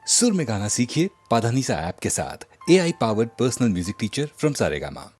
सुर में गाना सीखिए पाधानीसा ऐप के साथ। AI powered personal music teacher from Saregama.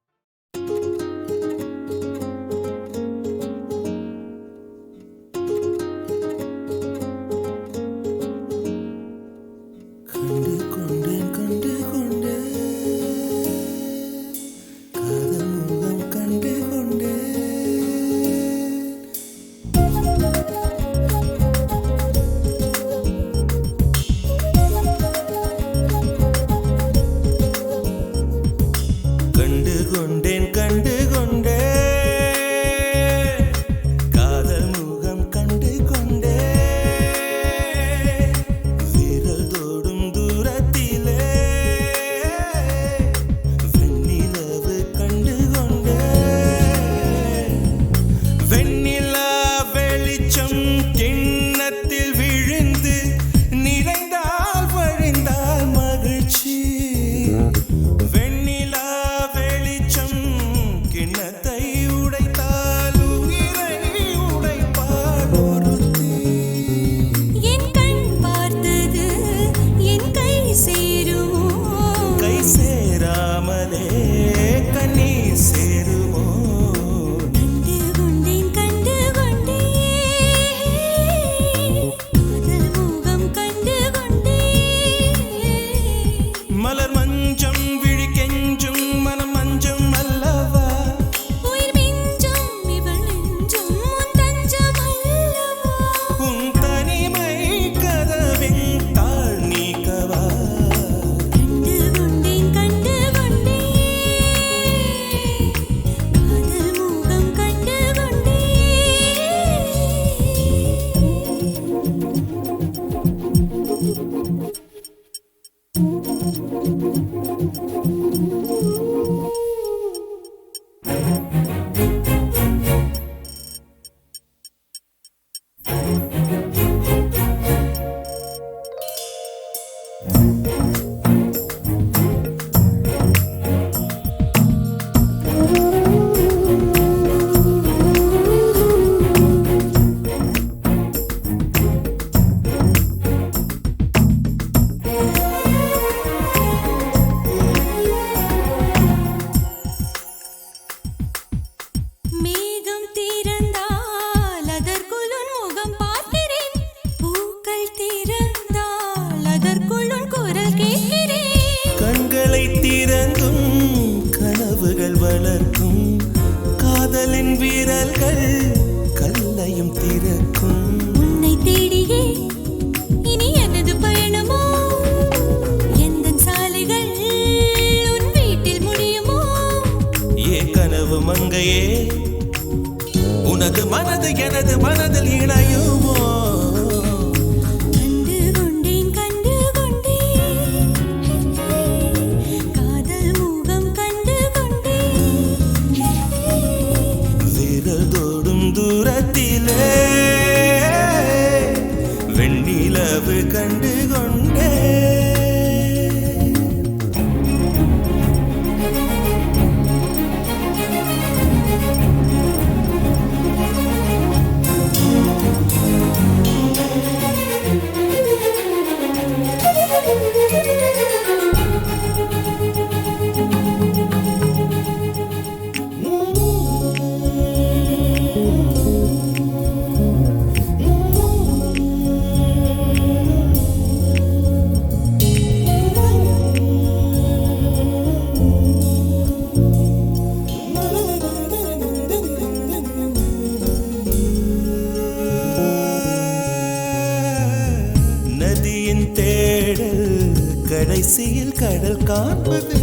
கடைசியில் கடல் காண்பது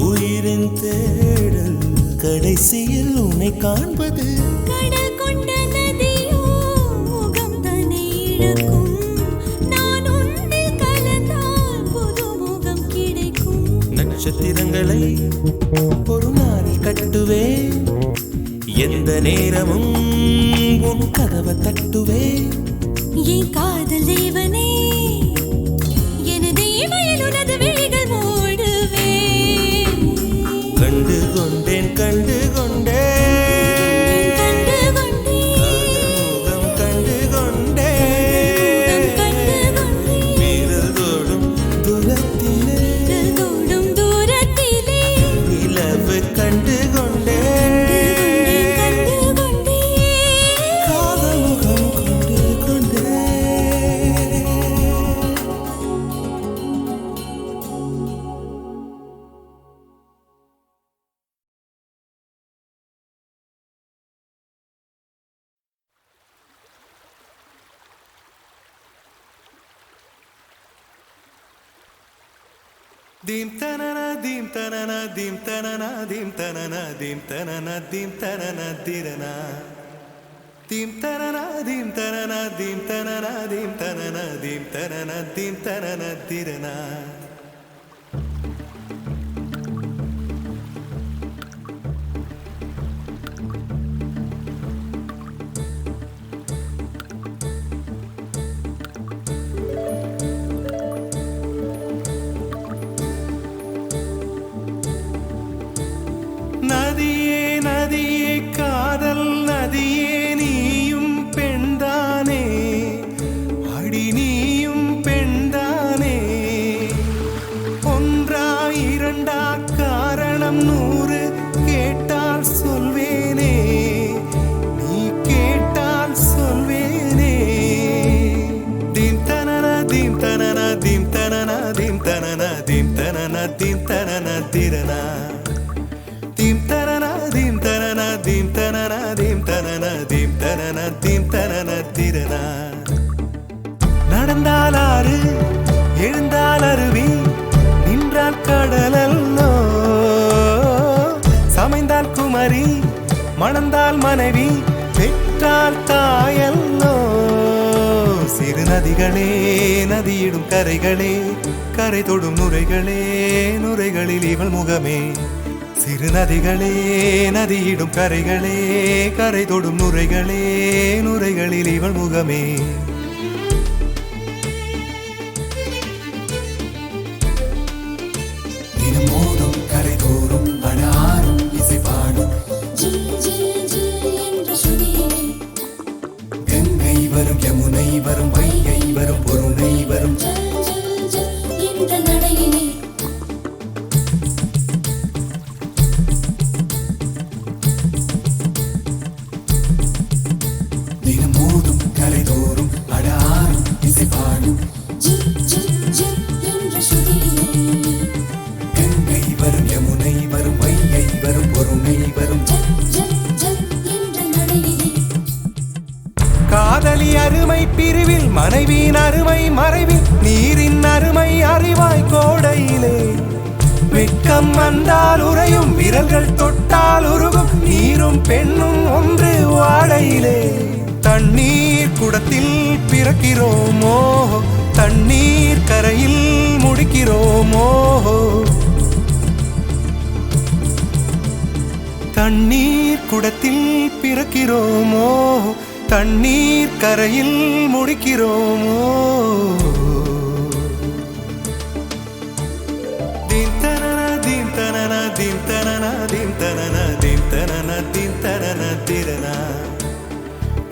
உயிரின் தேடல், கடைசியில் உன்னை காண்பது. கடல் கொண்ட நதியோ முகம் தன்னை இழக்கும், நான் உன்னில் கலந்தால் புது முகம் கிடைக்கும். நட்சத்திரங்களை ஒரு நாளில் கட்டுவேன், எந்த நேரமும் உன் கதவை தட்டுவேன். என் காதல் தேவனே, எனது இமையில் உனது விழிகள் மூடுவேன். கண்டு கொண்டேன் கண்டு கொண்டேன், கண்டு கொண்டேன், முகம் கண்டு கொண்டேன். Dim tanana dim tanana dim tanana dim tanana dim tanana dim tanana dirana. Dim tanana dim tanana dim tanana dim tanana dim tanana dim tanana dirana. நதியே நதியே காதல் நதியே நீயும் பெண்தானே அடி நீயும் பெண்தானே ஒன்றா இரண்டா காரணம் 100 கேட்டால் சொல்வேனே நீ கேட்டால் சொல்வேனே தீம் தனன தீம் தனன தீம் தனன தீம் தனன தீம் தனன தீம் தனன திரனா Dim tanana dim tanana dim tanana dim tanana dim tanana dim tanana tirana. நடந்தால் ஆறு எழுந்தால் அருவி நின்றால் கடலல்லோ சமைந்தால் குமரி மணந்தால் மனைவி பெற்றால் தாயல்லோ சிறு நதிகளே நதியிடும் கரைகளே கரை தொடும் நுரைகளே நுரைகளில் இவள் முகமே சிறு நதிகளே நதியிடும் கரைகளே கரை தொடும் நுரைகளே நுரைகளில் இவள் முகமே தினம் மோதும் கரை தோறும் அடாரும் இசை பாடும் கங்கை வரும் யமுனை வரும் வைகை வரும் பொருணை வரும் காதலி அருமை பிரிவில் மனைவியின் அருமை மறைவில் நீரின் அருமை அறிவாய் கோடையிலே வெட்கம் வந்தால் உறையும் விரல்கள் தொட்டால் உருகும் நீரும் பெண்ணும் ஒன்று வாடையிலே தண்ணீர் குடத்தில் பிறக்கிறோமோ தண்ணீர் கரையில் முடிக்கிறோமோ தண்ணீர் குடத்தில் பிறக்கிறோமோ தண்ணீர் கரையில் முடிக்கிறோமோ தீம் தனன தீம் தனன தீம் தனன தீம் தனன தீம் தனன தீம் தனன திரனா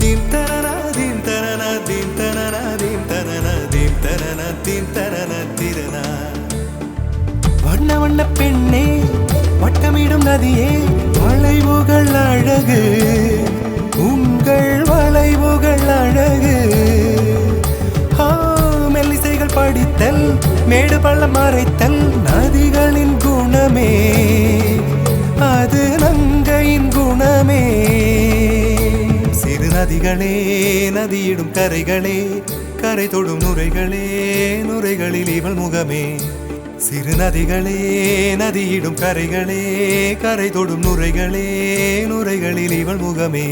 தீம் தனன தீம் தனன தீம் தனன தீம் தனன தீம் தனன தீம் தனன திரனா வண்ண வண்ண பெண்ணே வட்டமிடும் நதியே வளைவுகள் அழகு உங்கள் வளைவுகள் அழகு மெல்லிசைகள் படித்தல் மேடு பள்ளம் மறைத்தல் நதிகளின் குணமே அது நங்கையின் குணமே சிறு நதிகளே நதியிடும் கரைகளே கரை தொடும் நுரைகளே நுரைகளில் இவள் முகமே சிறு நதிகளே நதியிடும் கரைகளே கரை தொடும் நுரைகளே நுரைகளில் இவள் முகமே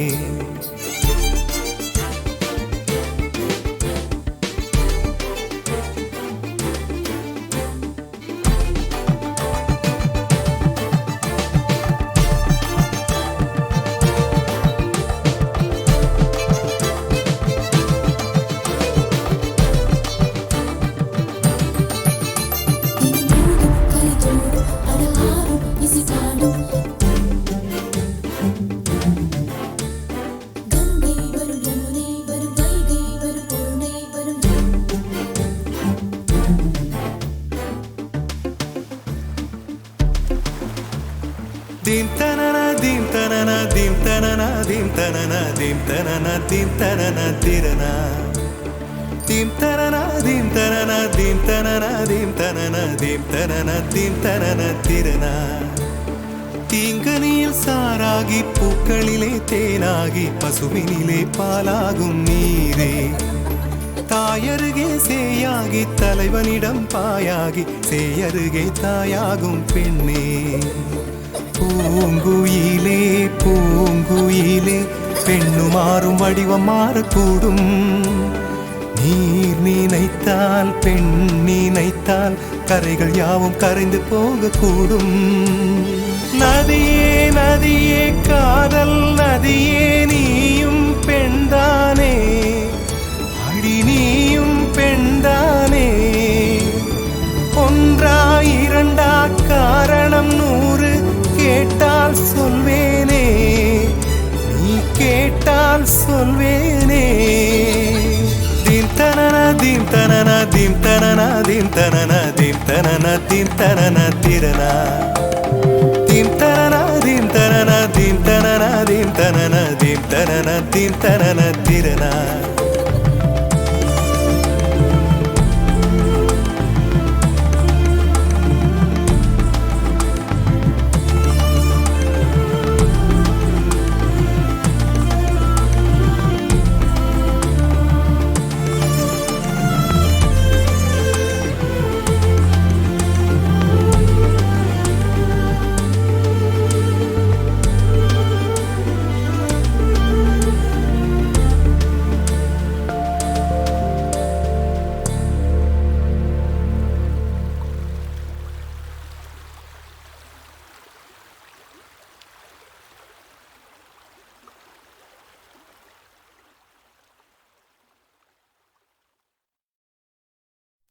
Dim tanana dim tanana dim tanana dim tanana dim tanana dim tanana tirana dim tanana dim tanana dim tanana dim tanana dim tanana dim tanana tirana தீங்கனியில் சாராகி பூக்களிலே தேனாகி பசுவினிலே பாலாகும் நீரே தாயருகே சேயாகி தலைவனிடம் பாயாகி சேயருகே தாயாகும் பெண்ணே. பூங்குயிலே பூங்குயிலே பெண்ணு மாறும் வடிவம் மாறக்கூடும். நீர் நினைத்தால் பெண் நினைத்தால் கரைகள் யாவும் கரைந்து போகக்கூடும். நதியே நதியே காதல் நதியே நீயும் பெண்தானே, அடி நீயும் பெண்தானே. ஒன்றா இரண்டா காரணம் 100 கேட்டால் சொல்வேனே, நீ கேட்டால் சொல்வேனே. தீம் தனன தீம் தனன தீம் தனன தீம் தனன தீம் தனன தீம் தனன திரனா. தீம் தனன தீம் தனன தீம் தனன தீம் தனன தீம் தனன தீம் தனன திரனா.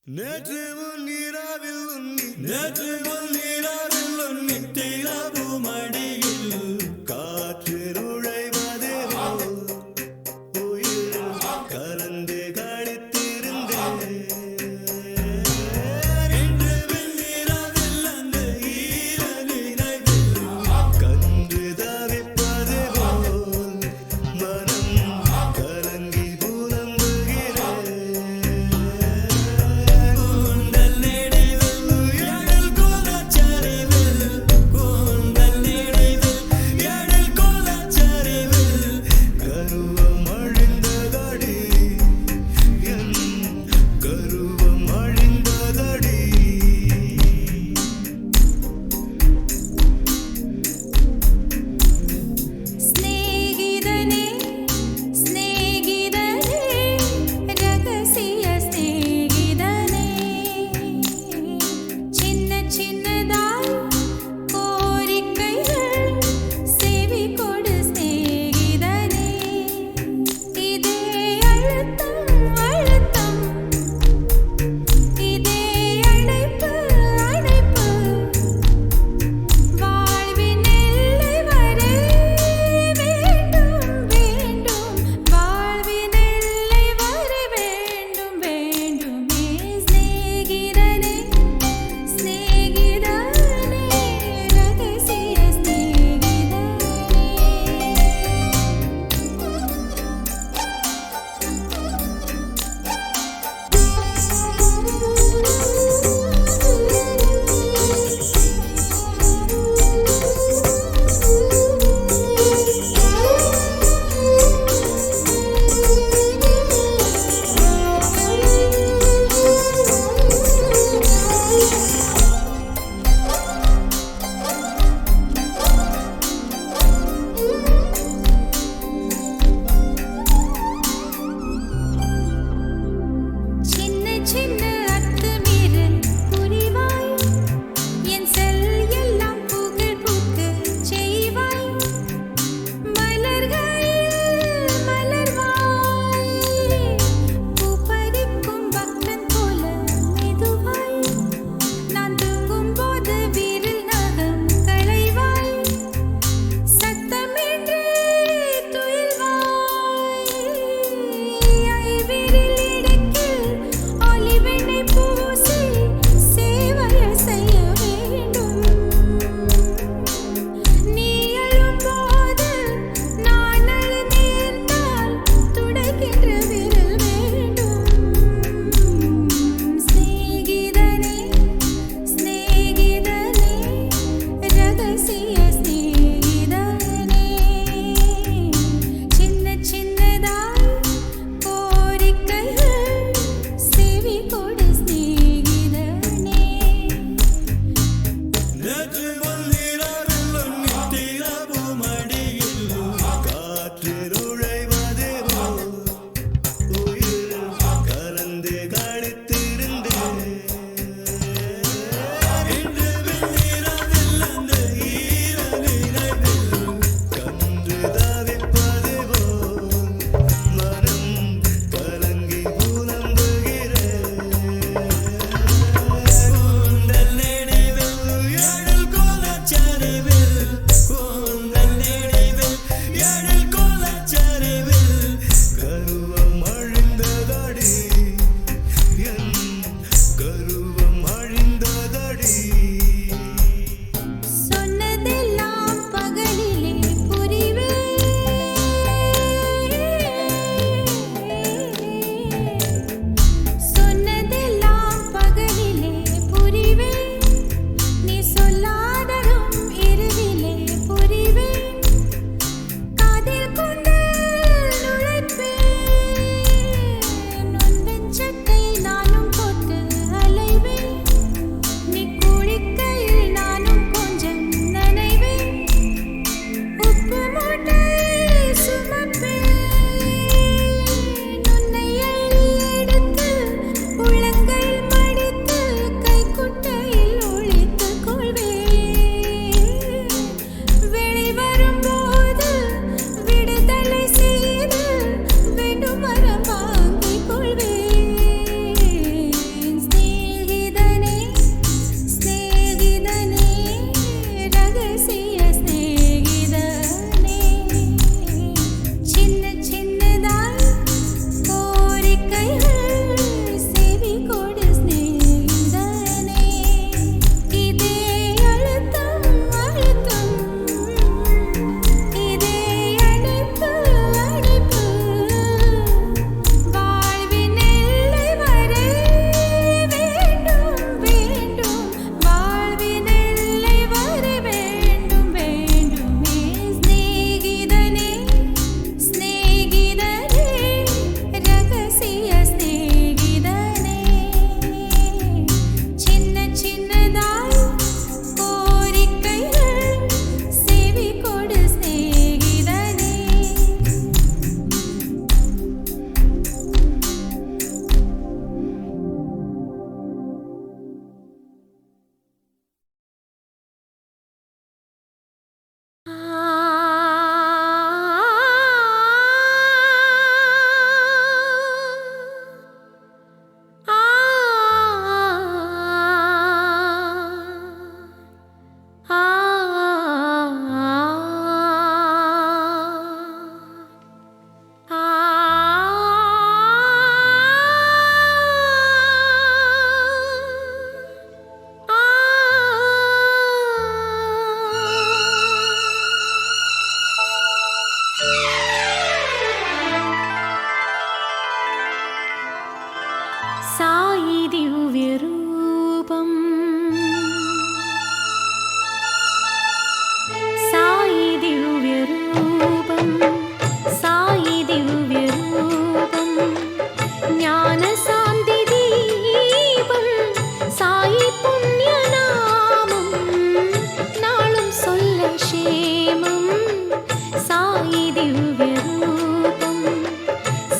நேற்று உன் நீராவில் உன்னி நேற்று உன் நீராவில் உன்னி தீராபு மடியில் காற்று நுழைவதே உயிர் கலந்து கழித்திருந்தேன். இன்று வெண்ணீராவில் அந்த ஈர நினைவில் கன்று தவிப்பது போல் மனம் கலங்கி புலம்புகிறேன். दिव्यरूपम् साई दिव्यरूपं साई दिव्यरूपं ज्ञानसान्दिदीपं साई पुण्यनामं नाளும் சொல்ல क्षेमं साई दिव्यरूपं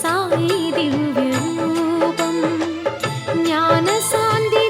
साई दिव्यरूपं ज्ञानसान्दिदीपं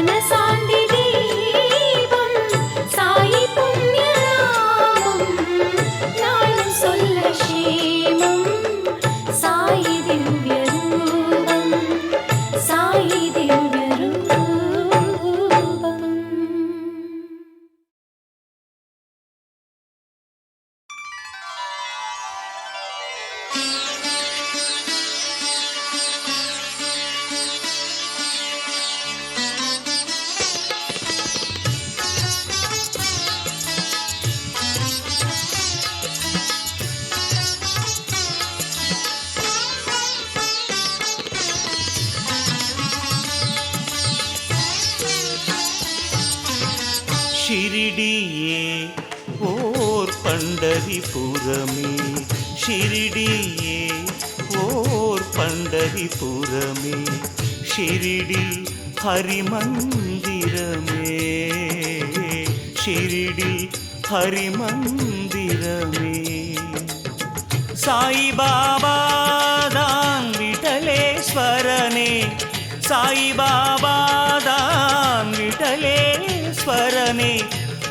मनसान्ति दीपं साई पुण्यनामं नाளும் சொல்ல क्षेमं साई दिव्यरूपं साई दिव्यरूपं ஷிரிடியே ஓர் பண்டரிபுரமே ஷிரிடியே ஓர் பண்டரிபுரமே ஷிரிடி ஹரிமந்திரமே ஷிரிடி ஹரிமந்திரமே சாயிபாபா தான் விட்டலேஸ்வரனே சாயிபாபா தான் விட்டலேஸ்வரனே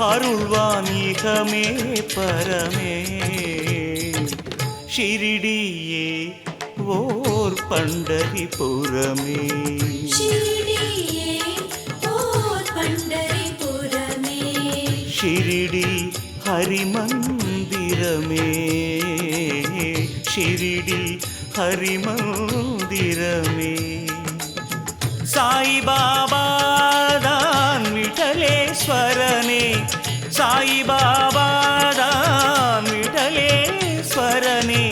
அருள்வாணிகமே பரமே ஷிரிடியே ஓர் பண்டரிபுரமே शिरडिये ओर पंढरीपुरमे ஷிரிடி ஹரிமந்திரமே ஷிரிடி ஹரிமந்திரமே சாயிபாபா தான் விட்டலேஸ்வரனே சாயிபாபா தான் விட்டலேஸ்வரனே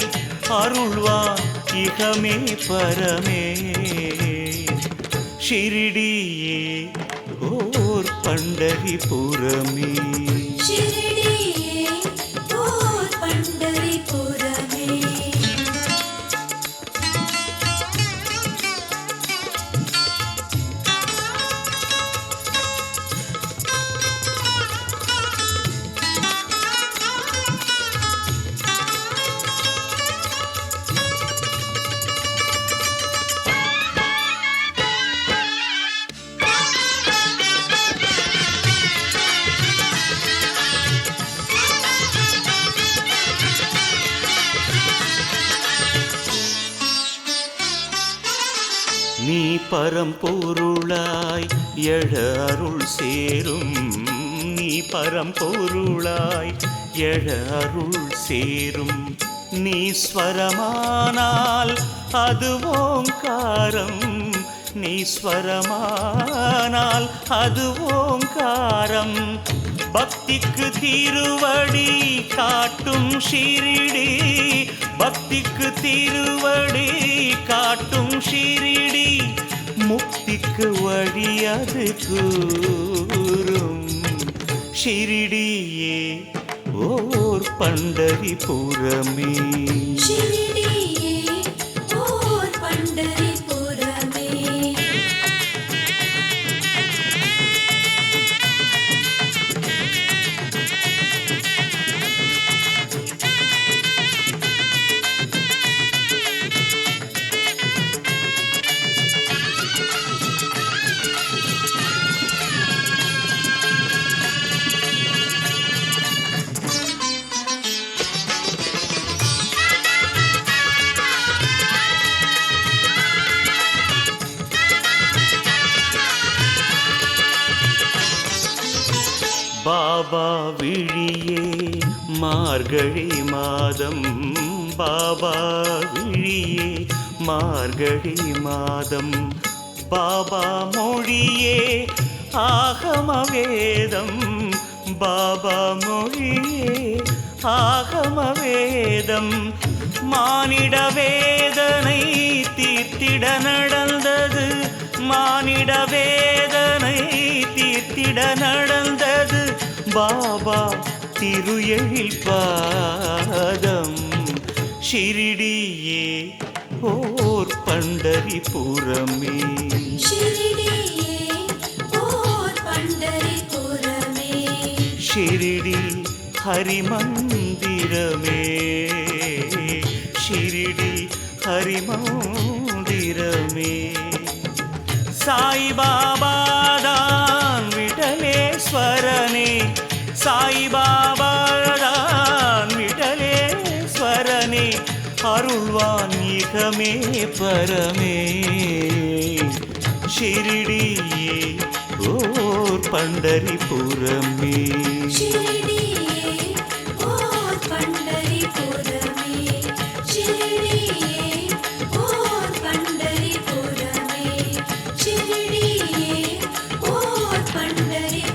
அருள்வான் இகமே பரமே ஷிரிடியே ஓர் பண்டரிபுரமே शिरडिये ओर पंढरीपुरमे நீ பரம்பொருளாய் எழ அருள் சேரும் நீ பரம்பொருளாய் எழ அருள் சேரும் நீ ஸ்வரமானால் அது ஓங்காரம் நீ ஸ்வரமானால் அது ஓங்காரம் பக்திக்கு திருவடி காட்டும் ஷிரிடி பக்திக்கு திருவடி காட்டும் ஷிரிடி முக்திக்கு வழி அது கூறும் ஷிரிடியே ஓர் பண்டரிபுரமே शिरडिये ओर पंढरीपुरमे பாபா விழியே மார்கழி மாதம் பாபா விழியே மார்கழி மாதம் பாபா மொழியே ஆகம வேதம் பாபா மொழியே ஆகம வேதம் மானிட வேதனை தீர்த்திட நடந்தது மானிட வேதனை தீர்த்திட நடந்தது பாபா திரு எழில் பாதம் ஷிரிடியே ஓர் பண்டரிபுரமே शिरडिये ओर पंढरीपुरमे ஷிரிடி ஹரிமந்திரமே ஷிரிடி ஹரிமந்திரமே சாயிபாபா தான் அருள்வான் இகமே பரமே ஷிரடியே ஓர் பண்டரிபுரமே शिरडिये और पंढरीपुरमे शिरडिये और पंढरीपुरमे शिरडिये और पंढरीपुरमे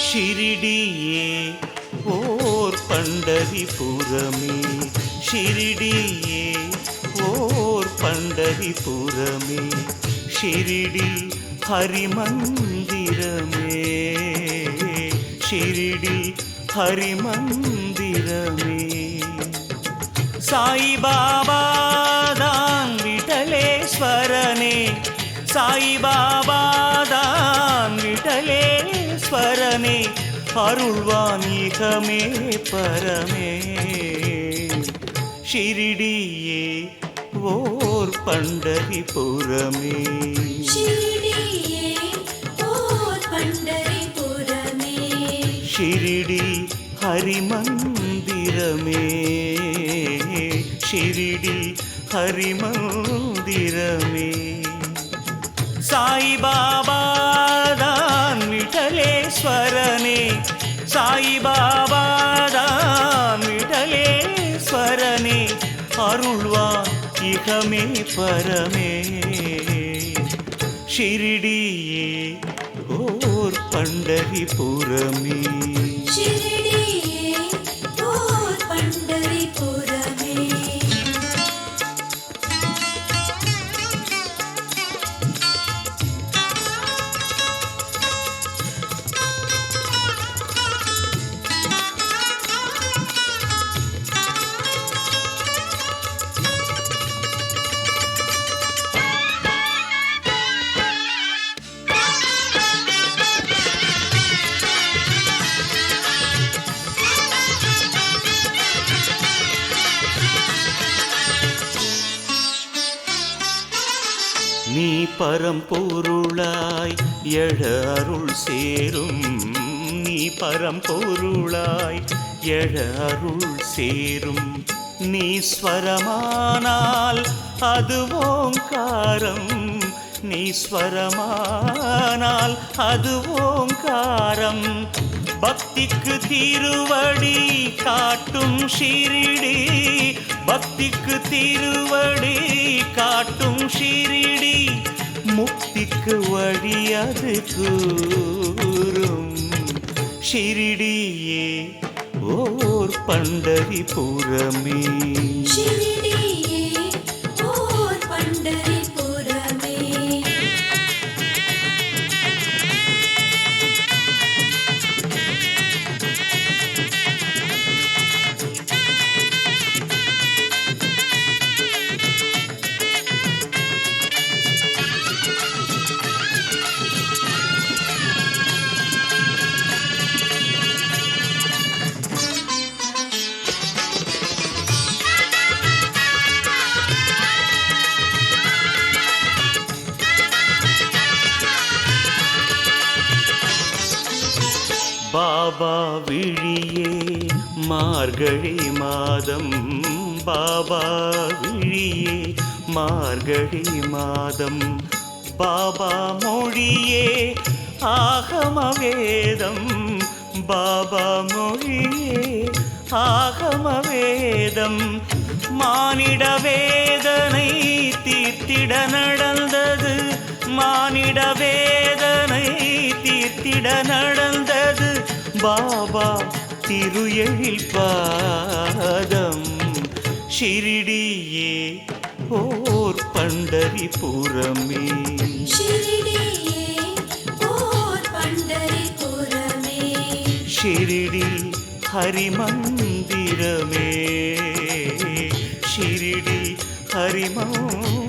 ஷிரடியே ஓர் பண்டரிபுரமே ஷிரடியே ஓர் பண்டரிபுரமே ஷிரடி ஹரிமந்திரமே ஷிரடி ஹரிமந்திரமே சாயிபாபா தான் விட்டலேஸ்வரனே சாயிபாபா தான் விட்டலேஸ்வரனே அருள்வான் இகமே பரமே ஷிரடியே ஓர் பண்டரிபுரமே शिरडिये और पंढरीपुरमे ஷிரடி ஹரிமந்திரமே ஷிரடி ஹரிமந்திரமே சாயிபாபா தான் விட்டலேஸ்வரனே சாயிபாபா தான் விட்டலேஸ்வரனே அருள்வான் இகமே பரமே ஷிரடியே ஓர் பண்டரிபுரமே शिरडिये और पंढरीपुरमे நீ பரம்பொருளாய் எழ அருள் சேரும் நீ பரம்பொருளாய் எழ அருள் சேரும் நீ ஸ்வரமானால் அது ஓங்காரம் நீ ஸ்வரமானால் அது ஓங்காரம் பக்திக்கு திருவடி காட்டும் ஷிரடி பக்திக்கு திருவடி காட்டும் ஷிரடி முக்திக்கு வழி அது கூறும் ஷிரடியே ஓர் பண்டரிபுரமே शिरडिये और पंढरीपुरमे பாபா விழியே மார்கழி மாதம் பாபா விழியே மார்கழி மாதம் பாபா மொழியே ஆகம வேதம் பாபா மொழியே ஆகம வேதம் மானிட வேதனை தீர்த்திட நடந்தது மானிட வேதனை தீர்த்திட நடந்தது பாபா திரு எழில் பாதம் ஷிரடியே ஓர் பண்டரிபுரமே शिरडिये और पंढरीपुरमे ஷிரடி ஹரிமந்திரமே ஷிரிடி ஹரிமந்திரமே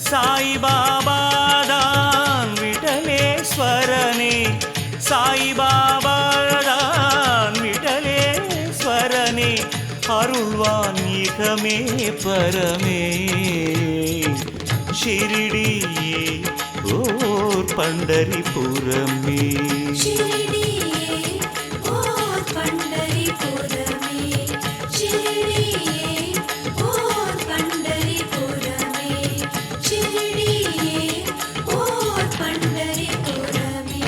சாய்பாபாதான் விடலேஸ்வரனே சாய்பாபாதான் விடலேஸ்வரனே அருள்வான் இகமே பரமே ஷிரிடியே ஓர் பண்டரிபுரமே शिरडिये और पंढरीपुरमे शिरडिये और पंढरीपुरमे शिरडिये और पंढरीपुरमे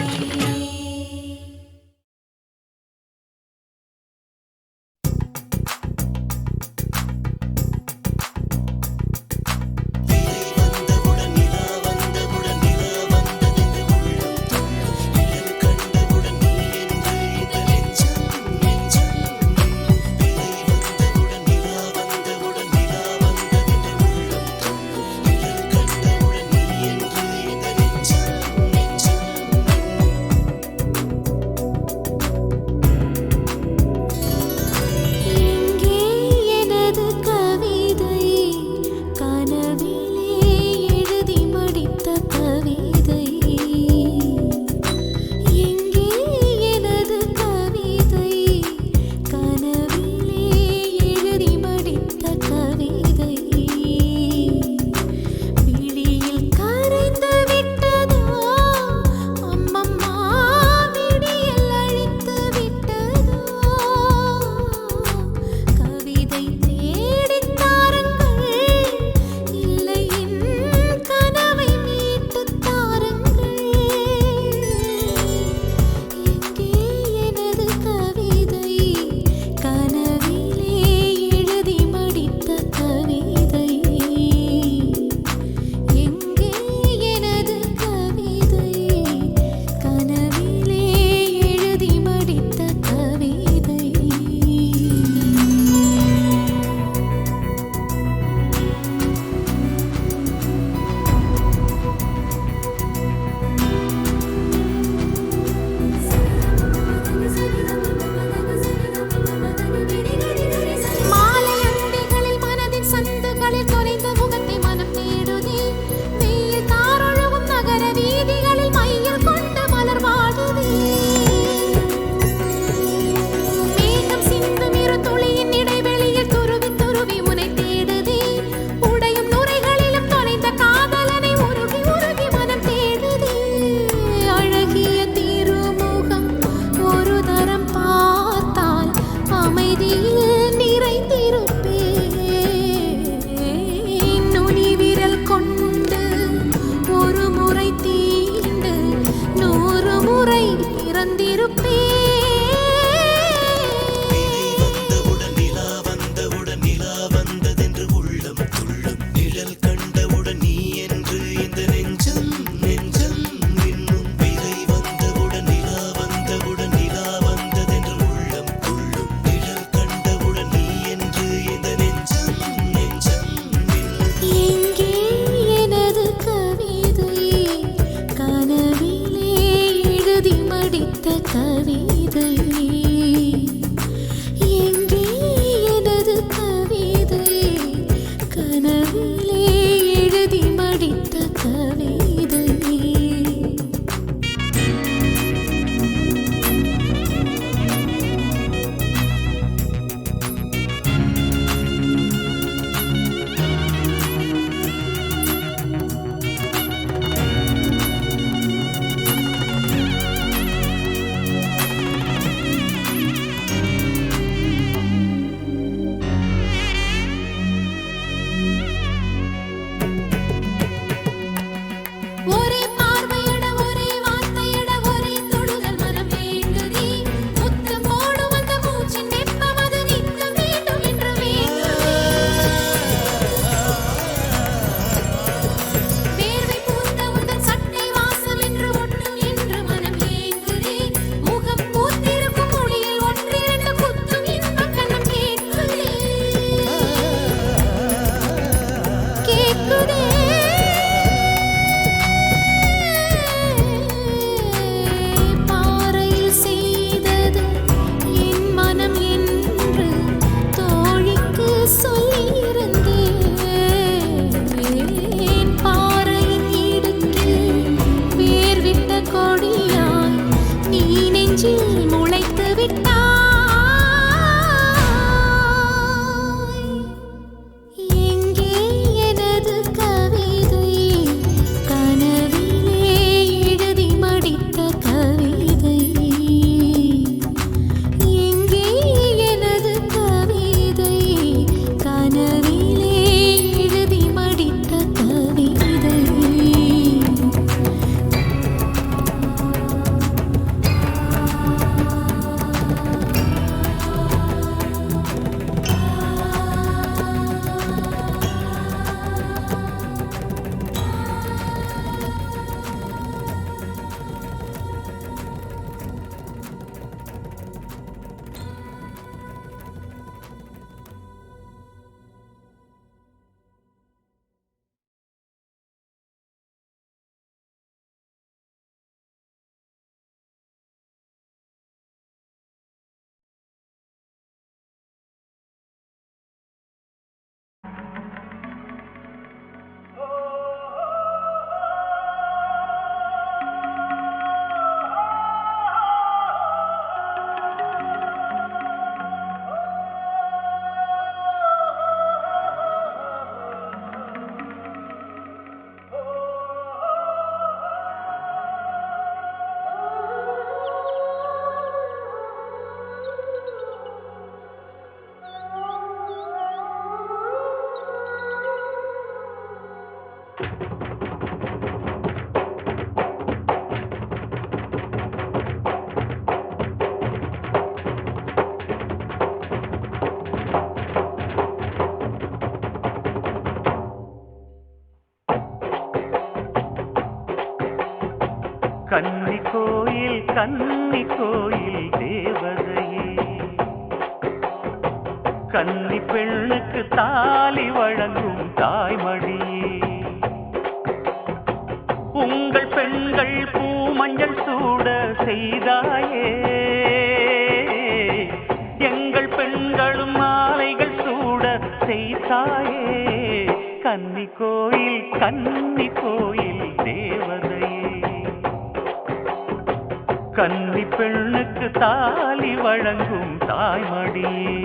நெஞ்சில் முளைத்து விட்டாய். எங்கே எனது கவிதை, கனவிலே எழுதி மடித்த கவிதை. எங்கே எனது கவிதை, கனவிலே எழுதி மடித்த கவிதை. கன்னி கோயில் தேவதையே, கன்னி பெண்ணுக்கு தாலி வழங்கும் தாய்மடியே. உங்கள் பெண்கள் பூமஞ்சள் சூட செய்தாயே, எங்கள் பெண்களும் மாலைகள் சூட செய்தாயே. கன்னி கோயில் தேவதையே, கன்னி பெண்ணுக்கு தாலி வழங்கும் தாய்மடியே.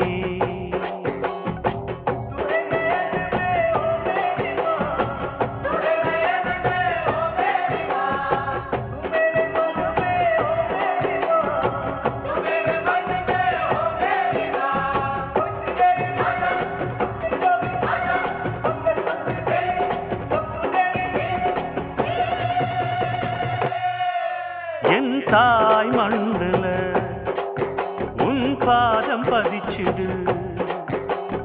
என் தாய் மண்ணுல உன் பாதம் பதிச்சுடு,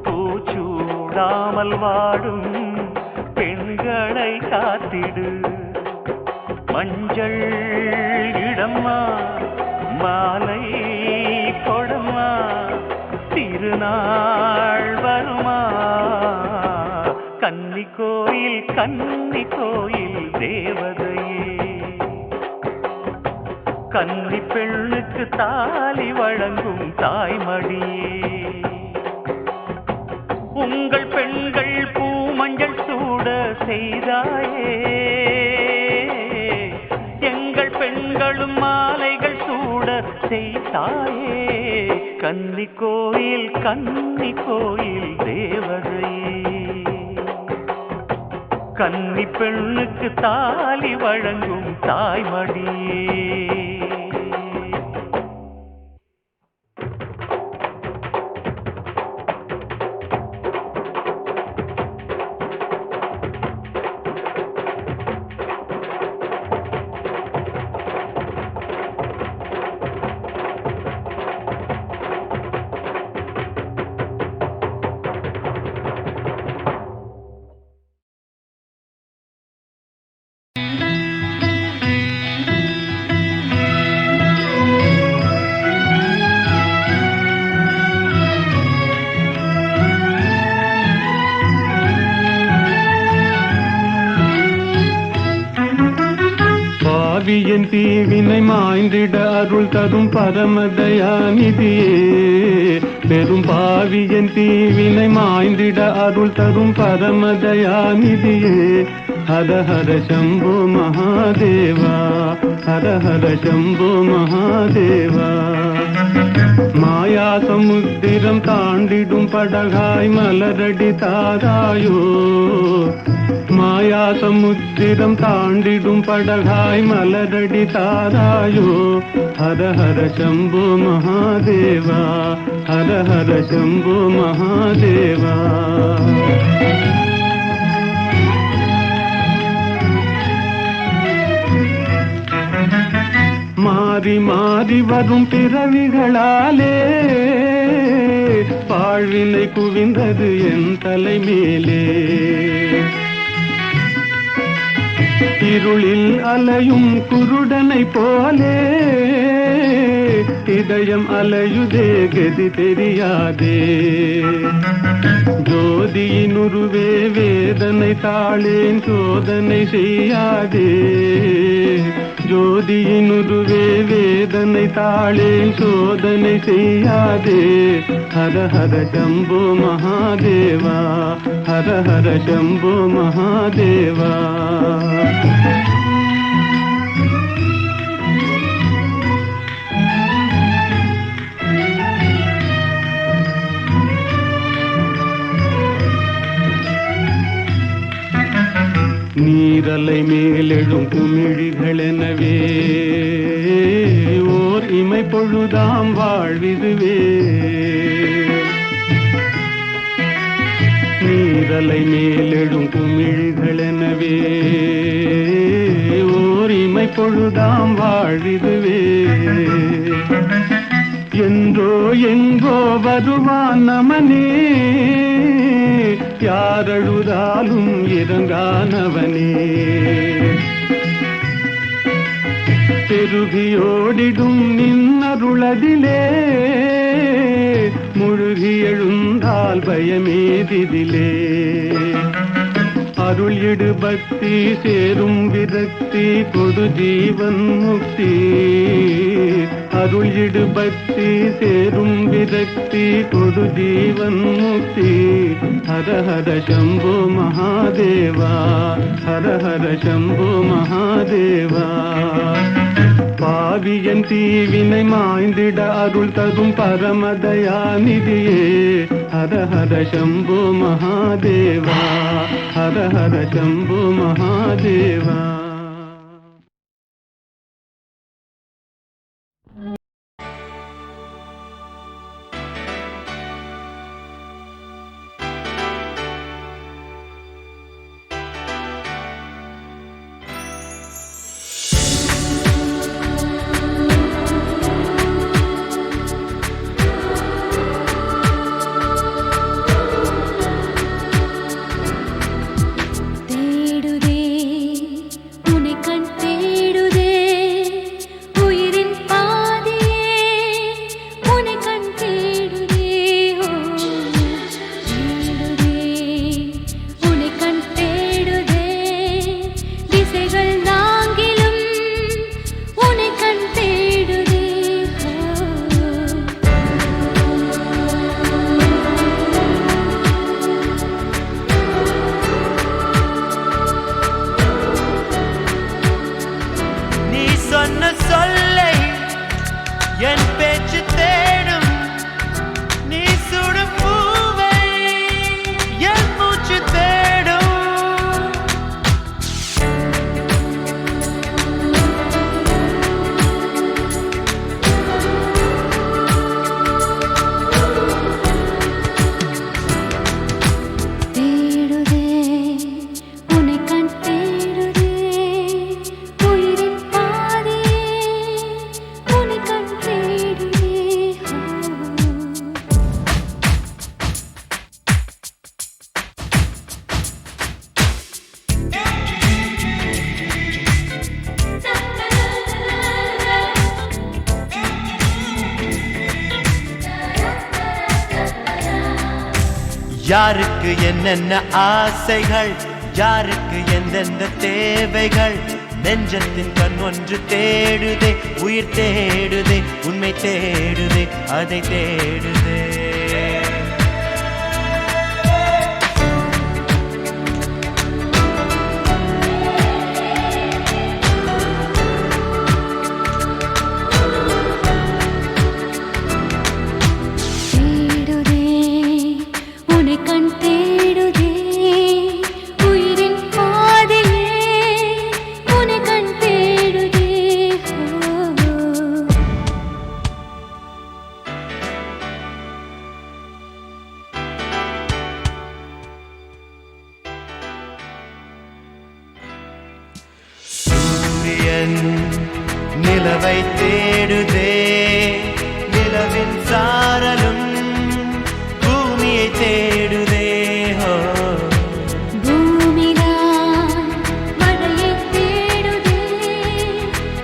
பூச்சூடாமல் வாடும் பெண்களை காத்திடு. மஞ்சள் இடம்மா மாலை கொடம்மா, திருநாள் வருமா. கன்னி கோயில் தேவதையே, கன்னி பெண்ணுக்கு தாலி வழங்கும் தாய்மடியே. உங்கள் பெண்கள் பூமஞ்சள் சூட செய்தாயே, எங்கள் பெண்களும் மாலைகள் சூட செய்தாயே. கன்னி கோயில் தேவதையே, கன்னி பெண்ணுக்கு தாலி வழங்கும் தாய்மடியே. பாவியன் தீவினை மாய்ந்திட அருள் தரும் பரமதயாநிதியே. பெரும் பாவியன் தீவினை மாய்ந்திட அருள் தரும் பரமதயாநிதியே. ஹர ஹர சம்போ மகாதேவா, ஹர హర హర శంభో మహాదేవా. மாயாசமுத்திரம் தாண்டிடும் படகாய் மலரடி தாராயோ, மாயாசமுத்திரம் தாண்டிடும் படகாய் மலரடி தாராயோ. ஹர ஹர சம்போ மகாதேவா, ஹர ஹர சம்போ மகாதேவா. மாறி மாறி வரும் பிறவிகளாலே பாழ்வினை குவிந்தது என் தலை மேலே. இருளில் அலையும் குருடனை போலே இதயம் அலையுதே, கதி தெரியாதே. ஜோதியினுருவே வேதனை தாளேன் சோதனை செய்யாதே. ஜோதியினுருவே வேதனை தாளேன் சோதனை செய்யாதே. ஹர ஹர சம்போ மகாதேவா, ஹர ஹர சம்போ மகாதேவா. நீரலை மேலெழும் குமிழிகளெனவே ஓர் இமை பொழுதாம் வாழ்விதுவே. நீரலை மேலெழும் குமிழிகளெனவே ஓர் இமை பொழுதாம் வாழ்விதுவே. என்றோ எங்கோ வருவான் நமனே, யாரழுதாலும் இறங்கானவனே. பெருகியோடிடும் நின்னருளதிலே முழுகி எழுந்தால் பயமேதிதிலே. அருள் இடு பக்தி சேரும் விரக்தி கொடு ஜீவன் முக்தி. அருள் இடு பக்தி சேரும் விரக்தி கொடு ஜீவன் முக்தி. ஹர ஹர சம்போ மகாதேவா, ஹர ஹர சம்போ மகாதேவா. பாவியன் தீவினை மாய்ந்திட அருள் தரும் பரமதயாநிதியே. ஹர ஹர சம்போ மகாதேவா, ஹர ஹர சம்போ மகாதேவா. யாருக்கு என்னென்ன ஆசைகள், யாருக்கு எந்தெந்த தேவைகள். நெஞ்சத்தின் கண் ஒன்று தேடுதே, உயிர் தேடுதே, உண்மை தேடுதே, அதை தேடுதே. சூரியன் நிலவை தேடுதே, நிலவின் சாரலும் பூமியை தேடுதே. பூமிதான் மழையைத் தேடுதே,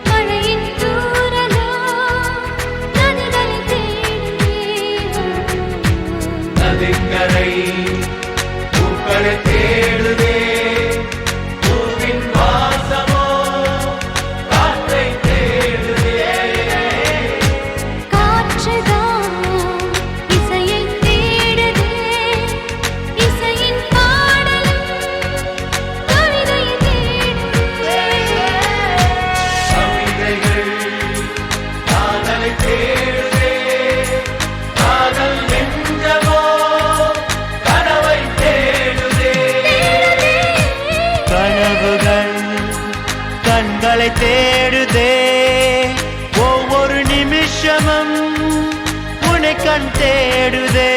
மழையின் தூறலோ நதிகளைத் தேடுதே. நதிக்கரை பூக்களை தேடுதே, பூவின் வாசமோ காற்றை தேடுதே. காற்றுதான் இசையைத் தேடுதே, இசையின் பாடலும் கவிதையைத் தேடுதே. கவிதைகள் காதலை தேடுதே, காதல் நெஞ்சமோ கனவை தேடுதே. கனவுகள் கண்களை தேடுதே, ஒவ்வொரு நிமிஷமும் உன்னை கண் தேடுதே.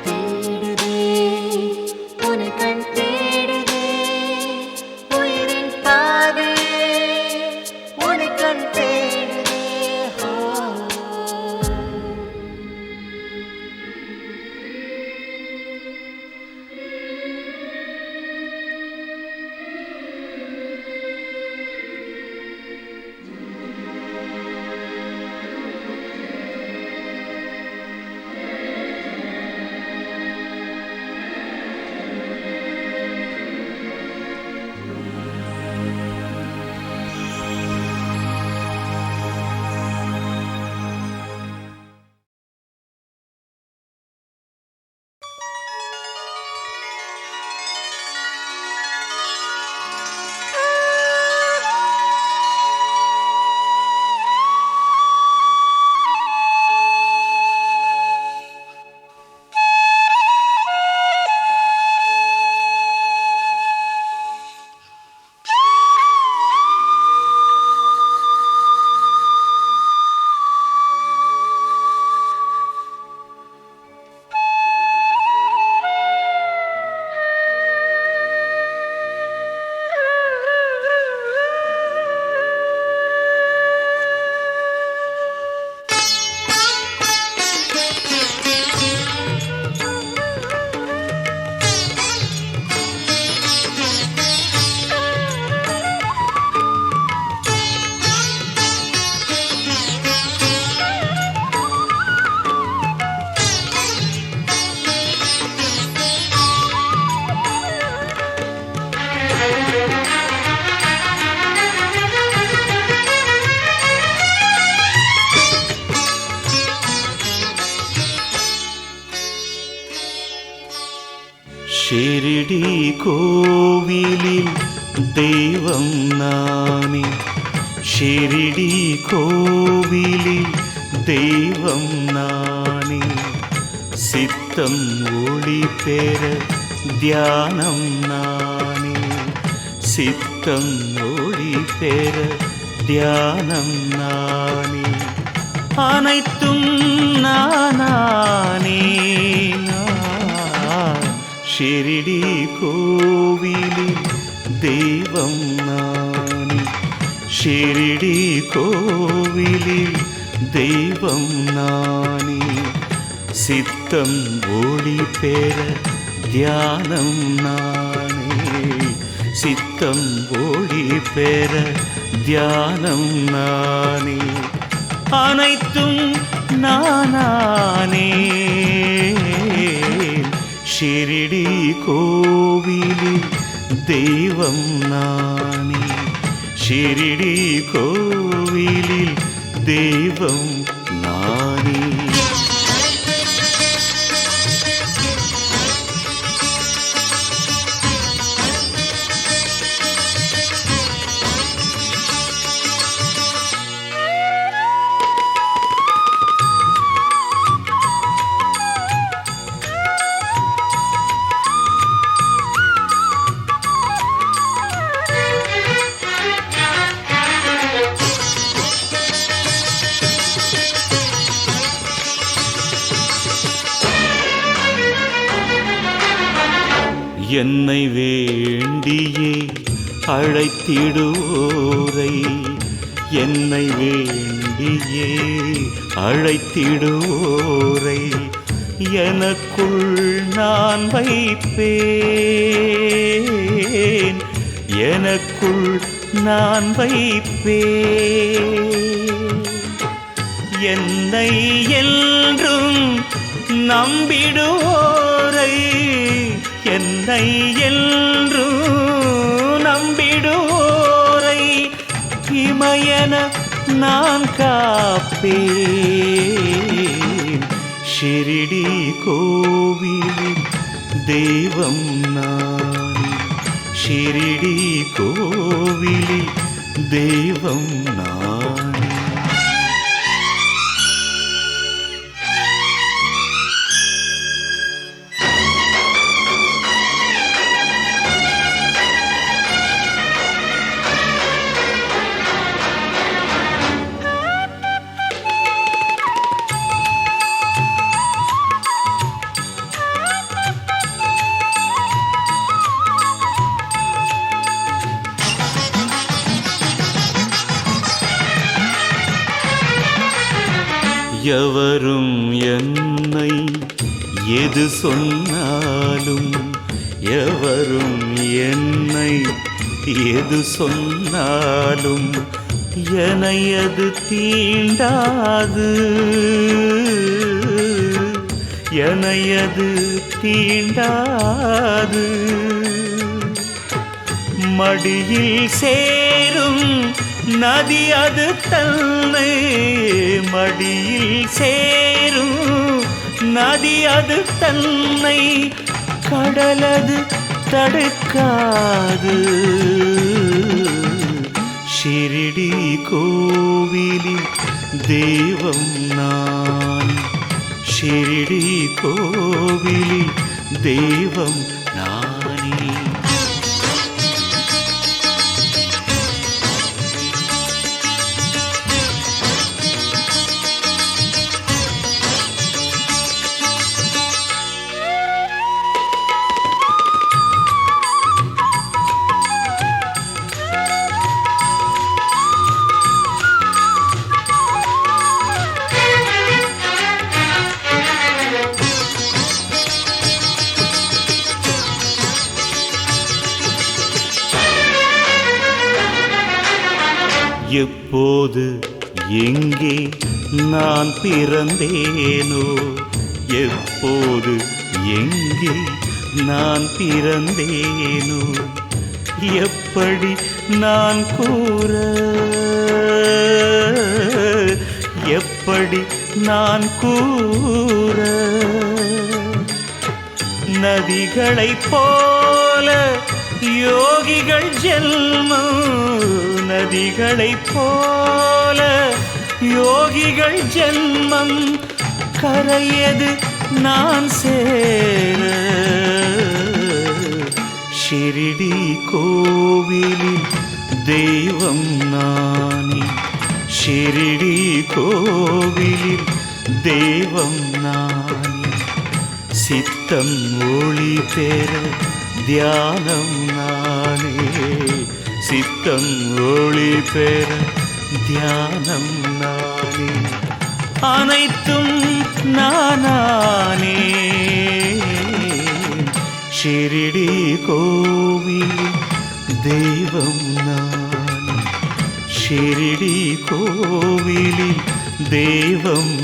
தேடுதே, உன்னை கண் தேடுதே, உயிரின் பாதையே உன்னை கண் தேடுதே. ஷிரடி கோவிலில் தெய்வம் நானே, ஷிரடி கோவிலில் தெய்வம் நானே. சித்தம் ஒளி பெற தியானம் நானே, சித்தம் ஒளி பெற தியானம் நானே. அனைத்தும் நானே நான். ஷிரடி கோவிலில் தெய்வம் நானே, ஷிரடி கோவிலில் தெய்வம் நானே. சித்தம் ஒளி பெற தியானம் நானே, சித்தம் ஒளி பெற தியானம் நானே. அனைத்தும் நானே. ஷிரடி கோவிலில் தெய்வம் நானே, ஷிரடி கோவிலில் தெய்வம் நானே. என்னை வேண்டியே அழைத்திடுவோரை, என்னை வேண்டியே அழைத்திடுவோரை எனக்குள் நான் வைப்பேன், எனக்குள் நான் வைப்பேன். என்னை என்றும் நம்பிடுவோரை, என்னை என்றும் நம்பிடுவோரை இமையென நான் காப்பேன். ஷிரிடி கோவிலில் தெய்வம் நானே, ஷிரிடி கோவிலில் தெய்வம் நானே. எவரும் என்னை எது சொன்னாலும், எவரும் என்னை எது சொன்னாலும் என்னை அது தீண்டாது, என்னை அது தீண்டாது. மடியில் சேரும் நதி அது தன்னை, மடியில் சேரும் நதி அது தன்னை கடலது தடுக்காது. ஷிரிடி கோவிலில் தெய்வம் நான், ஷிரிடி கோவிலில் தெய்வம் நானே. எப்போது எங்கே நான் பிறந்தேனோ, எப்போது எங்கே நான் பிறந்தேனோ, எப்படி நான் கூற, எப்படி நான் கூற. நதிகளைப் போல யோகிகள் ஜென்மம், நதிகளைப் போல யோகிகள் ஜென்மம் கரையது நான் சேர. ஷிரிடி கோவிலில் தெய்வம் நானே, ஷிரிடி கோவிலில் தெய்வம் நானே. சித்தம் ஒளி பெற தியானம் நானே, சித்தம் ஒளி பெற தியானம் நானே. அனைத்தும் நானே. ஷிரிடி கோவில் தெய்வம் நானே, ஷிரிடி கோவிலில் தெய்வம்